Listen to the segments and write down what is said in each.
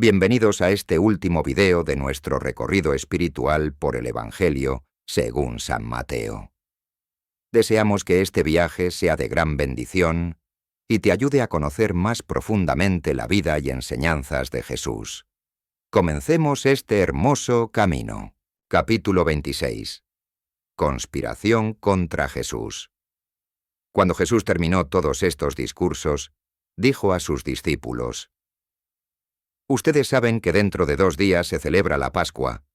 Bienvenidos a este último video de nuestro recorrido espiritual por el Evangelio según San Mateo. Deseamos que este viaje sea de gran bendición y te ayude a conocer más profundamente la vida y enseñanzas de Jesús. Comencemos este hermoso camino. Capítulo 26. Conspiración contra Jesús. Cuando Jesús terminó todos estos discursos, dijo a sus discípulos: Ustedes saben que dentro de 2 días se celebra la Pascua,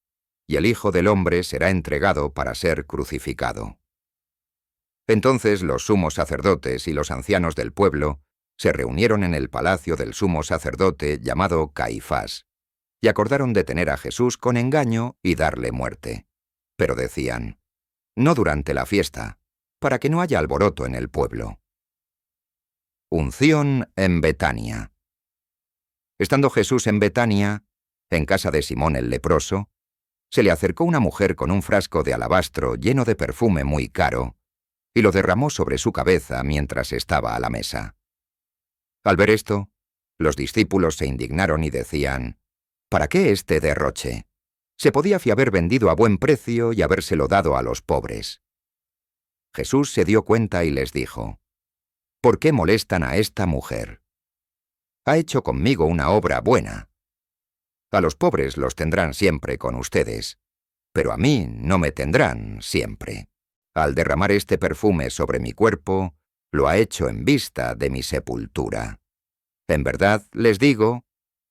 y el Hijo del Hombre será entregado para ser crucificado. Entonces los sumos sacerdotes y los ancianos del pueblo se reunieron en el palacio del sumo sacerdote llamado Caifás, y acordaron detener a Jesús con engaño y darle muerte. Pero decían: no durante la fiesta, para que no haya alboroto en el pueblo. Unción en Betania. Estando Jesús en Betania, en casa de Simón el leproso, se le acercó una mujer con un frasco de alabastro lleno de perfume muy caro, y lo derramó sobre su cabeza mientras estaba a la mesa. Al ver esto, los discípulos se indignaron y decían: ¿para qué este derroche? Se podía haber vendido a buen precio y habérselo dado a los pobres. Jesús se dio cuenta y les dijo: ¿por qué molestan a esta mujer? Ha hecho conmigo una obra buena. A los pobres los tendrán siempre con ustedes, pero a mí no me tendrán siempre. Al derramar este perfume sobre mi cuerpo, lo ha hecho en vista de mi sepultura. En verdad, les digo,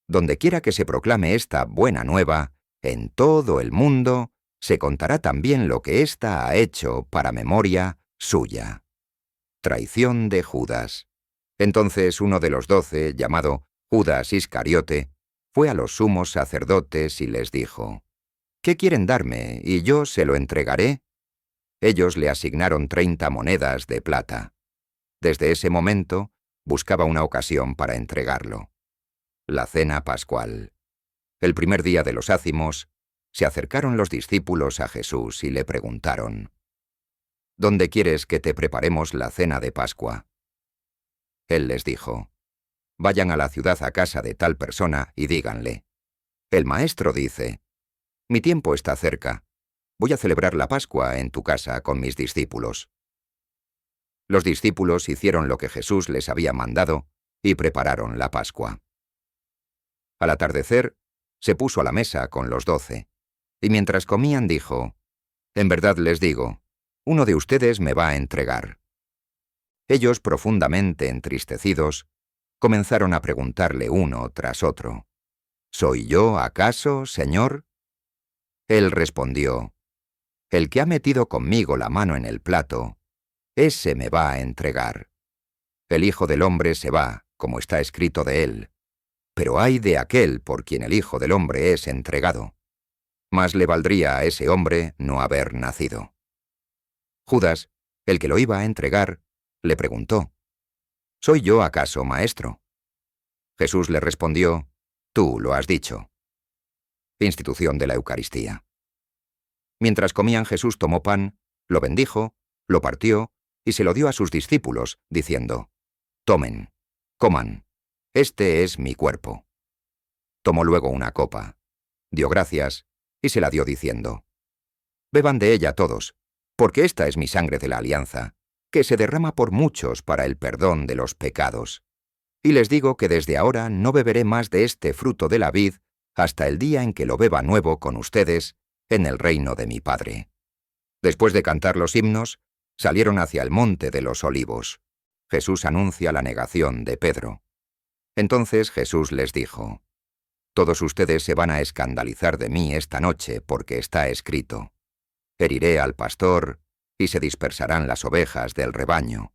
dondequiera que se proclame esta buena nueva, en todo el mundo, se contará también lo que ésta ha hecho para memoria suya. Traición de Judas. Entonces uno de los 12, llamado Judas Iscariote, fue a los sumos sacerdotes y les dijo: ¿qué quieren darme y yo se lo entregaré? Ellos le asignaron 30 monedas de plata. Desde ese momento buscaba una ocasión para entregarlo. La cena pascual. El primer día de los ácimos, se acercaron los discípulos a Jesús y le preguntaron: ¿dónde quieres que te preparemos la cena de Pascua? Él les dijo: vayan a la ciudad a casa de tal persona y díganle: el maestro dice, mi tiempo está cerca, voy a celebrar la Pascua en tu casa con mis discípulos. Los discípulos hicieron lo que Jesús les había mandado y prepararon la Pascua. Al atardecer, se puso a la mesa con los 12, y mientras comían dijo: en verdad les digo, uno de ustedes me va a entregar. Ellos, profundamente entristecidos, comenzaron a preguntarle uno tras otro: ¿soy yo, acaso, Señor? Él respondió: el que ha metido conmigo la mano en el plato, ese me va a entregar. El Hijo del Hombre se va, como está escrito de él, pero ay de aquel por quien el Hijo del Hombre es entregado. Más le valdría a ese hombre no haber nacido. Judas, el que lo iba a entregar, le preguntó: ¿soy yo acaso, maestro? Jesús le respondió: tú lo has dicho. Institución de la Eucaristía. Mientras comían, Jesús tomó pan, lo bendijo, lo partió y se lo dio a sus discípulos, diciendo: tomen, coman, este es mi cuerpo. Tomó luego una copa, dio gracias y se la dio diciendo: beban de ella todos, porque esta es mi sangre de la alianza, que se derrama por muchos para el perdón de los pecados. Y les digo que desde ahora no beberé más de este fruto de la vid hasta el día en que lo beba nuevo con ustedes en el reino de mi Padre. Después de cantar los himnos, salieron hacia el monte de los Olivos. Jesús anuncia la negación de Pedro. Entonces Jesús les dijo: todos ustedes se van a escandalizar de mí esta noche porque está escrito: heriré al pastor y se dispersarán las ovejas del rebaño.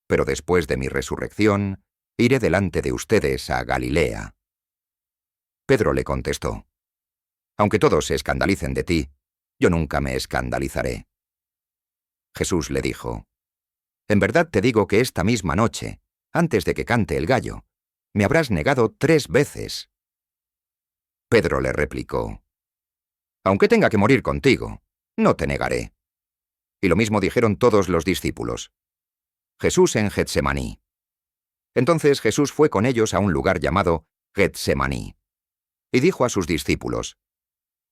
Pero después de mi resurrección, iré delante de ustedes a Galilea. Pedro le contestó: aunque todos se escandalicen de ti, yo nunca me escandalizaré. Jesús le dijo: en verdad te digo que esta misma noche, antes de que cante el gallo, me habrás negado 3 veces. Pedro le replicó: aunque tenga que morir contigo, no te negaré. Y lo mismo dijeron todos los discípulos. Jesús en Getsemaní. Entonces Jesús fue con ellos a un lugar llamado Getsemaní. y dijo a sus discípulos: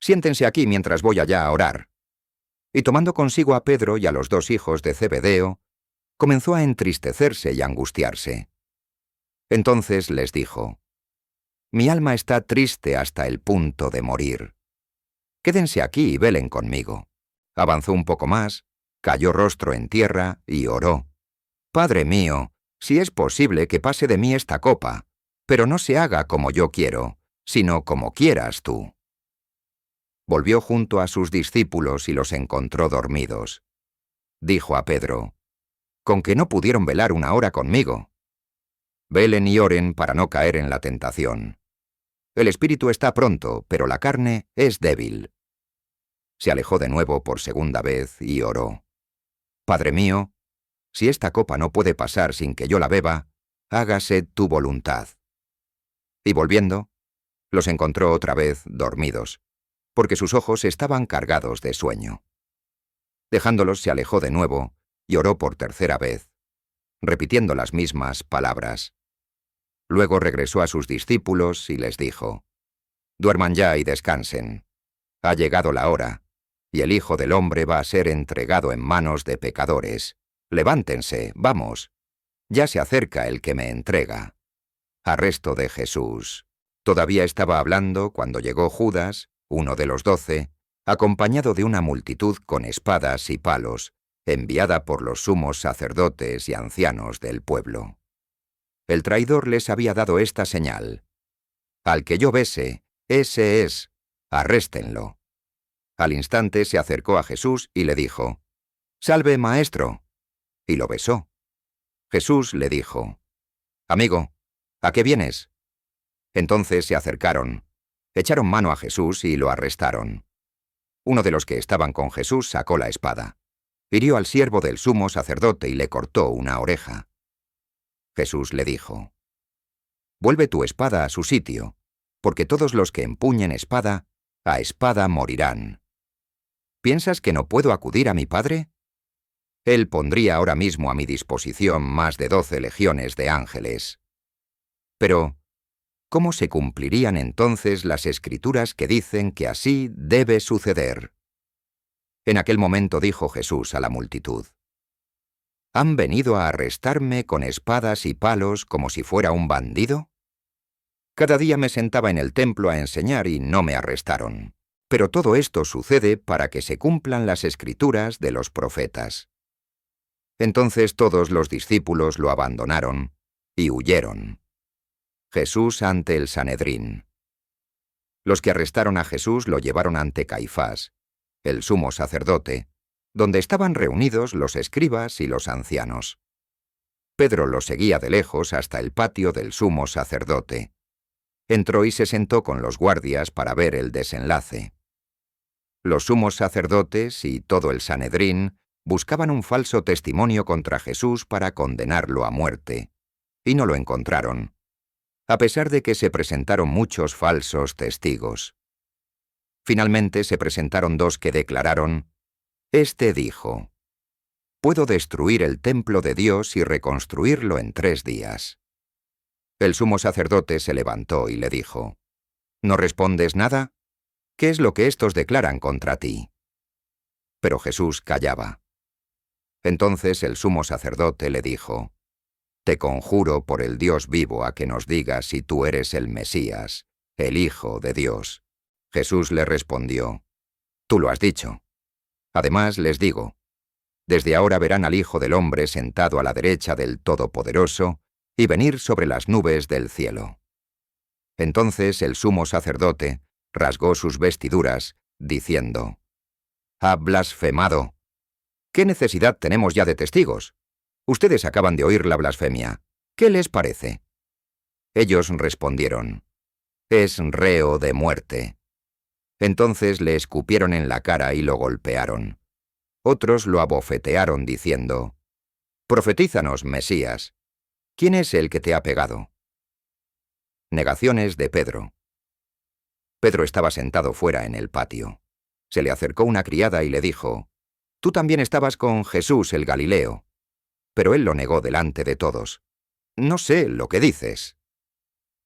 «Siéntense aquí mientras voy allá a orar». Y tomando consigo a Pedro y a los 2 hijos de Zebedeo, comenzó a entristecerse y angustiarse. Entonces les dijo: «Mi alma está triste hasta el punto de morir. Quédense aquí y velen conmigo». Avanzó un poco más, cayó rostro en tierra y oró: «Padre mío, si es posible que pase de mí esta copa, pero no se haga como yo quiero, sino como quieras tú». Volvió junto a sus discípulos y los encontró dormidos. Dijo a Pedro: «¿Con que no pudieron velar 1 hora conmigo? Velen y oren para no caer en la tentación. El espíritu está pronto, pero la carne es débil». Se alejó de nuevo por segunda vez y oró: «Padre mío, si esta copa no puede pasar sin que yo la beba, hágase tu voluntad». Y volviendo, los encontró otra vez dormidos, porque sus ojos estaban cargados de sueño. Dejándolos se alejó de nuevo y oró por tercera vez, repitiendo las mismas palabras. Luego regresó a sus discípulos y les dijo: «Duerman ya y descansen. Ha llegado la hora, y el Hijo del Hombre va a ser entregado en manos de pecadores. Levántense, vamos. Ya se acerca el que me entrega». Arresto de Jesús. Todavía estaba hablando cuando llegó Judas, uno de los 12, acompañado de una multitud con espadas y palos, enviada por los sumos sacerdotes y ancianos del pueblo. El traidor les había dado esta señal: «Al que yo bese, ese es, arréstenlo». Al instante se acercó a Jesús y le dijo: «Salve, maestro», y lo besó. Jesús le dijo: «Amigo, ¿a qué vienes?». Entonces se acercaron, echaron mano a Jesús y lo arrestaron. Uno de los que estaban con Jesús sacó la espada, hirió al siervo del sumo sacerdote y le cortó una oreja. Jesús le dijo: «Vuelve tu espada a su sitio, porque todos los que empuñen espada, a espada morirán. ¿Piensas que no puedo acudir a mi Padre? Él pondría ahora mismo a mi disposición más de 12 legiones de ángeles». Pero, ¿cómo se cumplirían entonces las Escrituras que dicen que así debe suceder? En aquel momento dijo Jesús a la multitud: ¿Han venido a arrestarme con espadas y palos como si fuera un bandido? Cada día me sentaba en el templo a enseñar y no me arrestaron. Pero todo esto sucede para que se cumplan las Escrituras de los profetas. Entonces todos los discípulos lo abandonaron y huyeron. Jesús ante el Sanedrín. Los que arrestaron a Jesús lo llevaron ante Caifás, el sumo sacerdote, donde estaban reunidos los escribas y los ancianos. Pedro lo seguía de lejos hasta el patio del sumo sacerdote. Entró y se sentó con los guardias para ver el desenlace. Los sumos sacerdotes y todo el Sanedrín buscaban un falso testimonio contra Jesús para condenarlo a muerte, y no lo encontraron, a pesar de que se presentaron muchos falsos testigos. Finalmente se presentaron 2 que declararon: «Este dijo: puedo destruir el templo de Dios y reconstruirlo en 3 días». El sumo sacerdote se levantó y le dijo: «¿No respondes nada? ¿Qué es lo que estos declaran contra ti?». Pero Jesús callaba. Entonces el sumo sacerdote le dijo: «Te conjuro por el Dios vivo a que nos digas si tú eres el Mesías, el Hijo de Dios». Jesús le respondió: «Tú lo has dicho. Además les digo, desde ahora verán al Hijo del Hombre sentado a la derecha del Todopoderoso y venir sobre las nubes del cielo». Entonces el sumo sacerdote rasgó sus vestiduras, diciendo: «Ha blasfemado. ¿Qué necesidad tenemos ya de testigos? Ustedes acaban de oír la blasfemia. ¿Qué les parece?». Ellos respondieron: «Es reo de muerte». Entonces le escupieron en la cara y lo golpearon. Otros lo abofetearon diciendo: «Profetízanos, Mesías. ¿Quién es el que te ha pegado?». Negaciones de Pedro. Pedro estaba sentado fuera en el patio. Se le acercó una criada y le dijo: «Tú también estabas con Jesús el Galileo». Pero él lo negó delante de todos: «No sé lo que dices».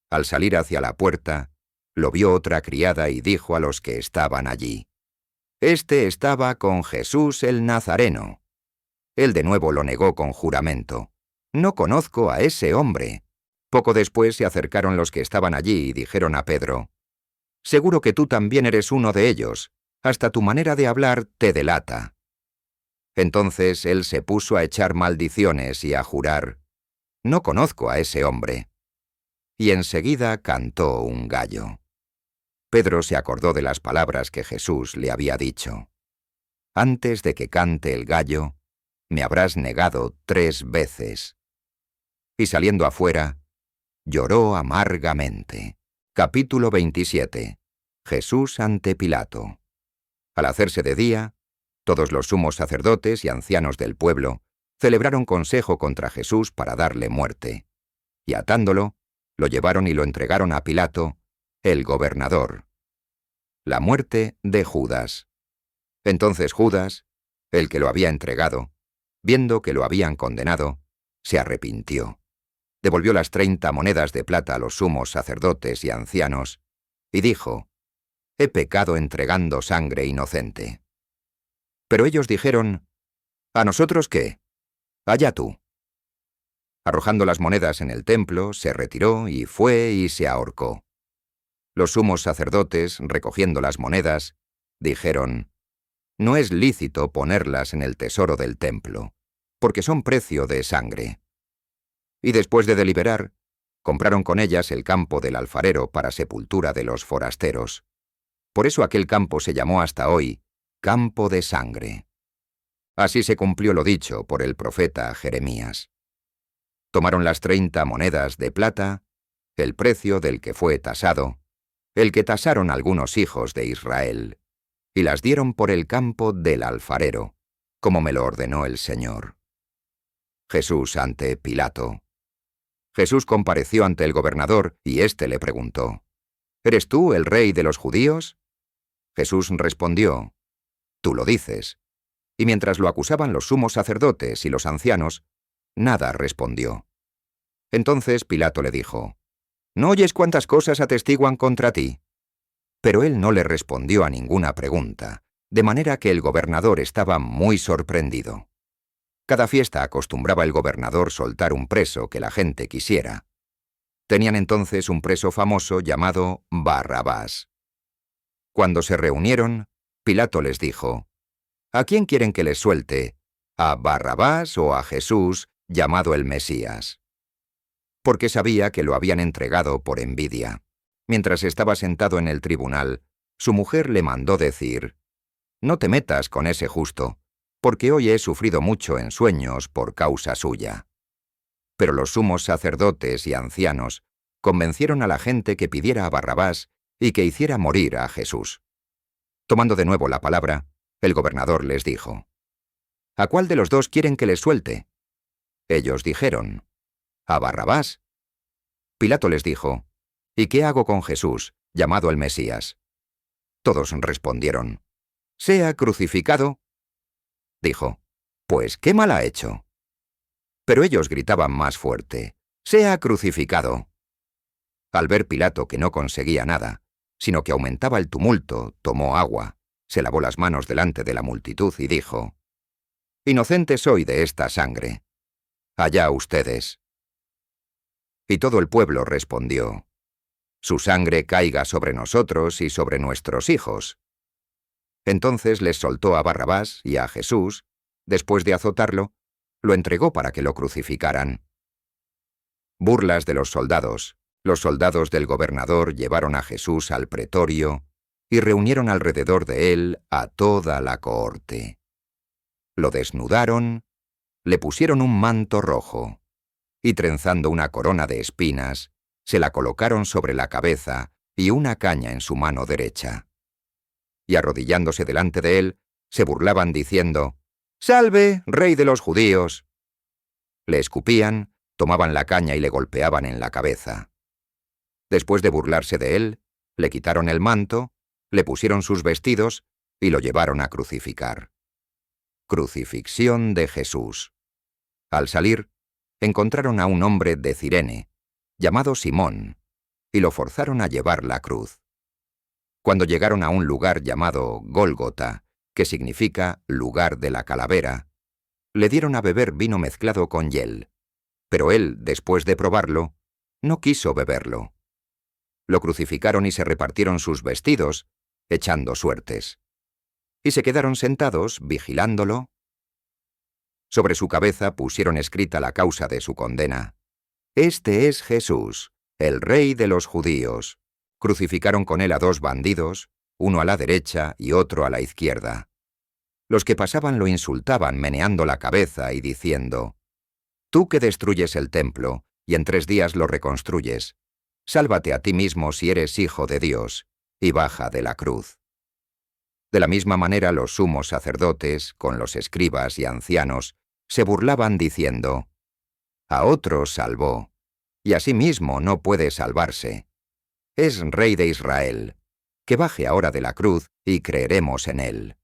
Al salir hacia la puerta, Lo vio otra criada y dijo a los que estaban allí: «Este estaba con Jesús el Nazareno». Él de nuevo lo negó con juramento: «No conozco a ese hombre». Poco después se acercaron los que estaban allí y dijeron a Pedro: «Seguro que tú también eres uno de ellos. Hasta tu manera de hablar te delata». Entonces él se puso a echar maldiciones y a jurar: «No conozco a ese hombre». Y enseguida cantó un gallo. Pedro se acordó de las palabras que Jesús le había dicho: «Antes de que cante el gallo, me habrás negado 3 veces». Y saliendo afuera, lloró amargamente. Capítulo 27. Jesús ante Pilato. Al hacerse de día, todos los sumos sacerdotes y ancianos del pueblo celebraron consejo contra Jesús para darle muerte. Y atándolo, lo llevaron y lo entregaron a Pilato, el gobernador. La muerte de Judas. Entonces Judas, el que lo había entregado, viendo que lo habían condenado, se arrepintió. Devolvió las 30 monedas de plata a los sumos sacerdotes y ancianos, y dijo: «He pecado entregando sangre inocente». Pero ellos dijeron: «¿A nosotros qué? Allá tú». Arrojando las monedas en el templo, se retiró y fue y se ahorcó. Los sumos sacerdotes, recogiendo las monedas, dijeron: «No es lícito ponerlas en el tesoro del templo, porque son precio de sangre». Y después de deliberar, compraron con ellas el campo del alfarero para sepultura de los forasteros. Por eso aquel campo se llamó hasta hoy Campo de Sangre. Así se cumplió lo dicho por el profeta Jeremías. Tomaron las 30 monedas de plata, el precio del que fue tasado, el que tasaron algunos hijos de Israel, y las dieron por el campo del alfarero, como me lo ordenó el Señor. Jesús ante Pilato. Jesús compareció ante el gobernador, y éste le preguntó: «¿Eres tú el rey de los judíos?». Jesús respondió: «Tú lo dices». Y mientras lo acusaban los sumos sacerdotes y los ancianos, nada respondió. Entonces Pilato le dijo: «¿No oyes cuántas cosas atestiguan contra ti?». Pero él no le respondió a ninguna pregunta, de manera que el gobernador estaba muy sorprendido. Cada fiesta acostumbraba el gobernador soltar un preso que la gente quisiera. Tenían entonces un preso famoso llamado Barrabás. Cuando se reunieron, Pilato les dijo: «¿A quién quieren que les suelte? ¿A Barrabás o a Jesús, llamado el Mesías?». Porque sabía que lo habían entregado por envidia. Mientras estaba sentado en el tribunal, su mujer le mandó decir: «No te metas con ese justo, porque hoy he sufrido mucho en sueños por causa suya». Pero los sumos sacerdotes y ancianos convencieron a la gente que pidiera a Barrabás y que hiciera morir a Jesús. Tomando de nuevo la palabra, el gobernador les dijo: «¿A cuál de los dos quieren que les suelte?». Ellos dijeron: «A Barrabás». Pilato les dijo: «¿Y qué hago con Jesús, llamado el Mesías?». Todos respondieron: «Sea crucificado». Dijo: «Pues, ¿qué mal ha hecho?». Pero ellos gritaban más fuerte: «¡Sea crucificado!». Al ver Pilato que no conseguía nada, sino que aumentaba el tumulto, tomó agua, se lavó las manos delante de la multitud y dijo: «Inocente soy de esta sangre. Allá ustedes». Y todo el pueblo respondió: «Su sangre caiga sobre nosotros y sobre nuestros hijos». Entonces les soltó a Barrabás y a Jesús, después de azotarlo, lo entregó para que lo crucificaran. Burlas de los soldados. Los soldados del gobernador llevaron a Jesús al pretorio y reunieron alrededor de él a toda la cohorte. Lo desnudaron, le pusieron un manto rojo, y trenzando una corona de espinas, se la colocaron sobre la cabeza y una caña en su mano derecha. Y arrodillándose delante de él, se burlaban diciendo: «¡Salve, rey de los judíos!». Le escupían, tomaban la caña y le golpeaban en la cabeza. Después de burlarse de él, le quitaron el manto, le pusieron sus vestidos y lo llevaron a crucificar. Crucifixión de Jesús. Al salir, encontraron a un hombre de Cirene, llamado Simón, y lo forzaron a llevar la cruz. Cuando llegaron a un lugar llamado Gólgota, que significa lugar de la calavera, le dieron a beber vino mezclado con hiel, pero él, después de probarlo, no quiso beberlo. Lo crucificaron y se repartieron sus vestidos, echando suertes. Y se quedaron sentados, vigilándolo. Sobre su cabeza pusieron escrita la causa de su condena. Este es Jesús, el Rey de los judíos. Crucificaron con él a 2 bandidos, uno a la derecha y otro a la izquierda. Los que pasaban lo insultaban meneando la cabeza y diciendo: «Tú que destruyes el templo y en 3 días lo reconstruyes, sálvate a ti mismo si eres hijo de Dios, y baja de la cruz». De la misma manera los sumos sacerdotes, con los escribas y ancianos, se burlaban diciendo: «A otros salvó, y a sí mismo no puede salvarse. Es Rey de Israel. Que baje ahora de la cruz y creeremos en él».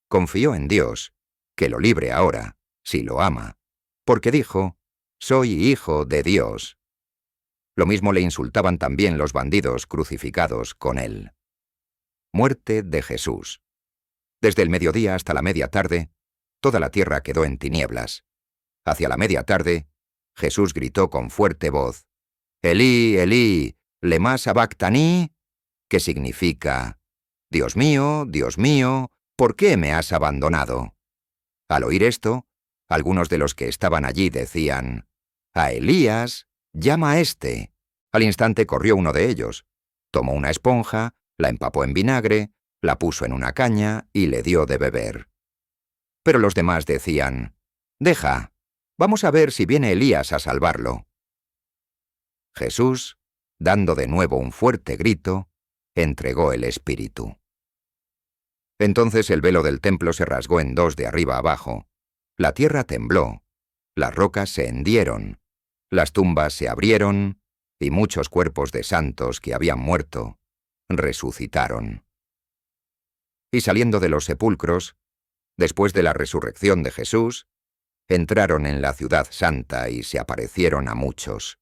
Confió en Dios, que lo libre ahora, si lo ama, porque dijo: «Soy hijo de Dios». Lo mismo le insultaban también los bandidos crucificados con él. Muerte de Jesús. Desde el mediodía hasta la media tarde, toda la tierra quedó en tinieblas. Hacia la media tarde, Jesús gritó con fuerte voz: «Elí, Elí, lema sabactani», que significa: Dios mío, ¿por qué me has abandonado? Al oír esto, algunos de los que estaban allí decían: «A Elías, llama a éste». Al instante corrió uno de ellos, tomó una esponja, la empapó en vinagre, la puso en una caña y le dio de beber. Pero los demás decían: «Deja, vamos a ver si viene Elías a salvarlo». Jesús, dando de nuevo un fuerte grito, entregó el espíritu. Entonces el velo del templo se rasgó en 2 de arriba abajo, la tierra tembló, las rocas se hendieron, las tumbas se abrieron, y muchos cuerpos de santos que habían muerto resucitaron. Y saliendo de los sepulcros, después de la resurrección de Jesús, entraron en la ciudad santa y se aparecieron a muchos.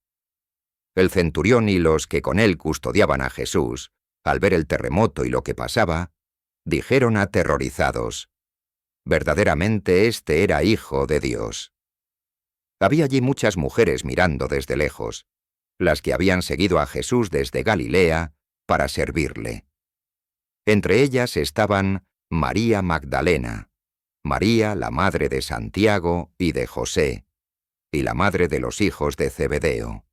El centurión y los que con él custodiaban a Jesús, al ver el terremoto y lo que pasaba, dijeron aterrorizados: «Verdaderamente este era hijo de Dios». Había allí muchas mujeres mirando desde lejos, las que habían seguido a Jesús desde Galilea para servirle. Entre ellas estaban María Magdalena, María la madre de Santiago y de José, y la madre de los hijos de Zebedeo.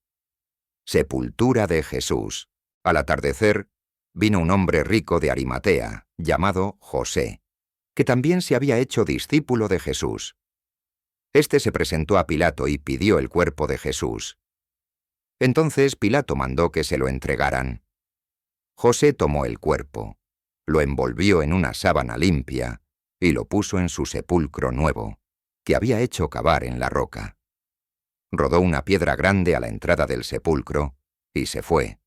Sepultura de Jesús. Al atardecer, vino un hombre rico de Arimatea, llamado José, que también se había hecho discípulo de Jesús. Este se presentó a Pilato y pidió el cuerpo de Jesús. Entonces Pilato mandó que se lo entregaran. José tomó el cuerpo, lo envolvió en una sábana limpia y lo puso en su sepulcro nuevo, que había hecho cavar en la roca. Rodó una piedra grande a la entrada del sepulcro y se fue.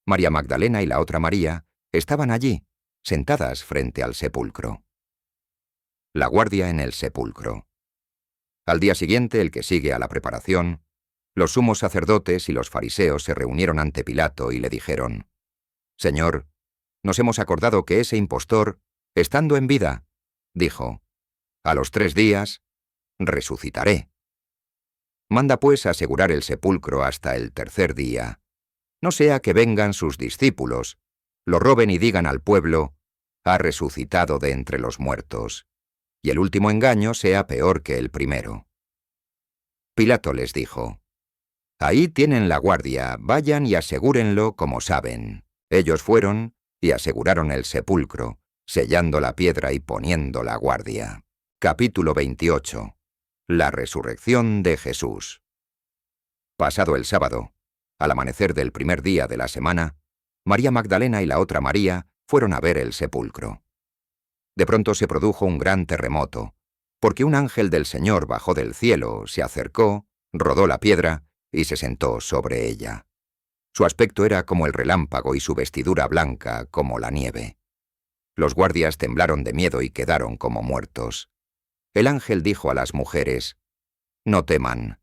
María Magdalena y la otra María estaban allí, sentadas frente al sepulcro. La guardia en el sepulcro. Al día siguiente, el que sigue a la preparación, los sumos sacerdotes y los fariseos se reunieron ante Pilato y le dijeron: «Señor, nos hemos acordado que ese impostor, estando en vida, dijo: a los 3 días resucitaré. Manda pues asegurar el sepulcro hasta el 3er día. No sea que vengan sus discípulos, lo roben y digan al pueblo: ha resucitado de entre los muertos, y el último engaño sea peor que el primero». Pilato les dijo: «Ahí tienen la guardia, vayan y asegúrenlo como saben». Ellos fueron y aseguraron el sepulcro, sellando la piedra y poniendo la guardia. Capítulo 28. La resurrección de Jesús. Pasado el sábado, al amanecer del primer día de la semana, María Magdalena y la otra María fueron a ver el sepulcro. De pronto se produjo un gran terremoto, porque un ángel del Señor bajó del cielo, se acercó, rodó la piedra y se sentó sobre ella. Su aspecto era como el relámpago y su vestidura blanca como la nieve. Los guardias temblaron de miedo y quedaron como muertos. El ángel dijo a las mujeres: «No teman.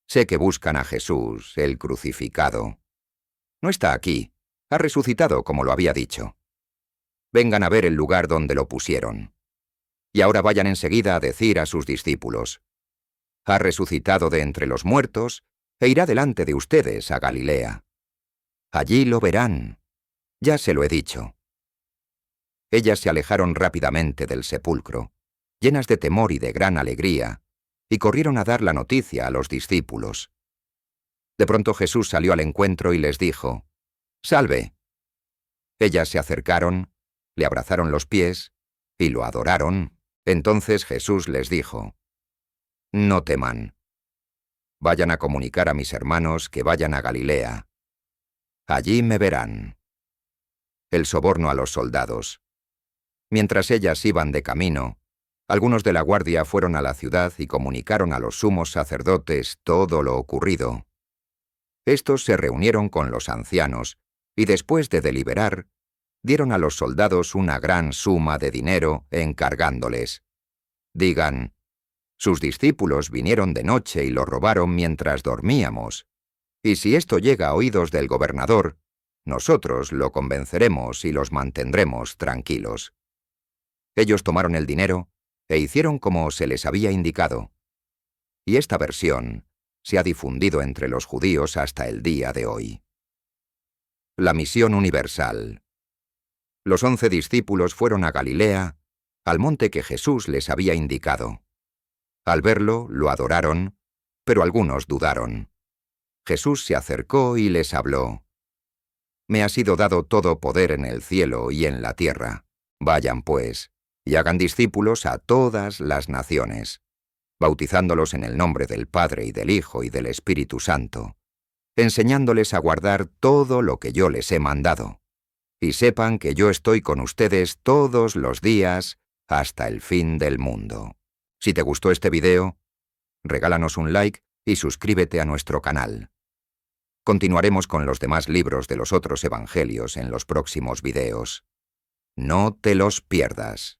Sé que buscan a Jesús, el crucificado. No está aquí, ha resucitado como lo había dicho. Vengan a ver el lugar donde lo pusieron. Y ahora vayan enseguida a decir a sus discípulos: ha resucitado de entre los muertos e irá delante de ustedes a Galilea. Allí lo verán. Ya se lo he dicho. Ellas se alejaron rápidamente del sepulcro, llenas de temor y de gran alegría, y corrieron a dar la noticia a los discípulos. De pronto Jesús salió al encuentro y les dijo: «¡Salve!». Ellas se acercaron, le abrazaron los pies y lo adoraron. Entonces Jesús les dijo: «No teman. Vayan a comunicar a mis hermanos que vayan a Galilea. Allí me verán». El soborno a los soldados. Mientras ellas iban de camino, algunos de la guardia fueron a la ciudad y comunicaron a los sumos sacerdotes todo lo ocurrido. Estos se reunieron con los ancianos y después de deliberar, dieron a los soldados una gran suma de dinero encargándoles: digan, sus discípulos vinieron de noche y lo robaron mientras dormíamos, y si esto llega a oídos del gobernador, nosotros lo convenceremos y los mantendremos tranquilos. Ellos tomaron el dinero e hicieron como se les había indicado. Y esta versión se ha difundido entre los judíos hasta el día de hoy. La misión universal. Los 11 discípulos fueron a Galilea, al monte que Jesús les había indicado. Al verlo, lo adoraron, pero algunos dudaron. Jesús se acercó y les habló: «Me ha sido dado todo poder en el cielo y en la tierra. Vayan, pues, y hagan discípulos a todas las naciones, bautizándolos en el nombre del Padre y del Hijo y del Espíritu Santo, enseñándoles a guardar todo lo que yo les he mandado. Y sepan que yo estoy con ustedes todos los días hasta el fin del mundo». Si te gustó este video, regálanos un like y suscríbete a nuestro canal. Continuaremos con los demás libros de los otros evangelios en los próximos videos. No te los pierdas.